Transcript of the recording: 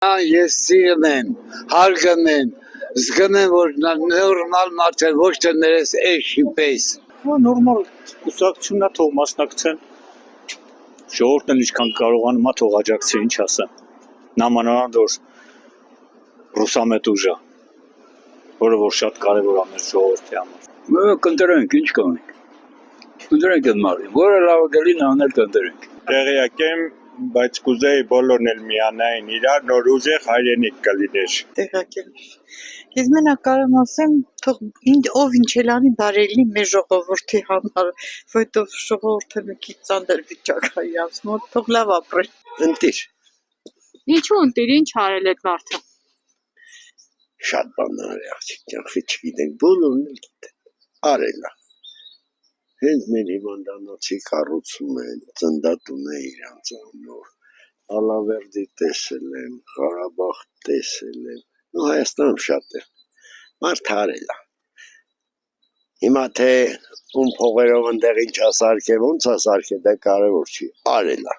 Ես սիրում եմ, հարգում եմ, զգում եմ, որ նորմալ մարդ է, ոչ թե ներես էշի պես։ Նորմալ կուսակցությունն է, թող մասնակցեն, ժողովուրդն էլ ինչքան կարողանում է, թող աջակցի, ինչ ասեմ։ Նամանավանդ որ ռուսամետ ուժ է, որը որ շատ կարևոր է մեր ժողովրդի համար։ Կընտրենք, ինչ կանենք։ Կընտրենք այդ մարդին, որը լավ գլին անել կընտրենք։ Տեղյակ եմ, բայց կուզեի բոլորն էլ միանային իրար, նոր ուժեղ հայրենիք կլիներ։ Տեղյակ եմ։ Ես մենակ կարամ ասեմ, թող ով ինչ էլ անի բարելի մեր ժողովրդի համար, որովհետև ժողովուրդը մի քիչ ծանր վիճակ է իրաց մոտ, թող լավ ապրեն։ Ընտիր, Ինչու ընտիր, ինչ արել այդ մարդը։ շատ բաներ աղջիկ, ջախի չգիտենք, բոլորն էլ գիտեն, արել է։ Հենց մեր հիվանդանոցի կառուցում են, ծնդատուն է իրանց անով, Ալավերդի տեսել եմ, Ղարաբաղ տեսել եմ, ու Հայաստանում շատ է, մարդ արել է։ Հիմա թե ում փողերով ընդեղ ինչ ասարք է, ոնց ասարք է, դա կարևոր չի, արել է։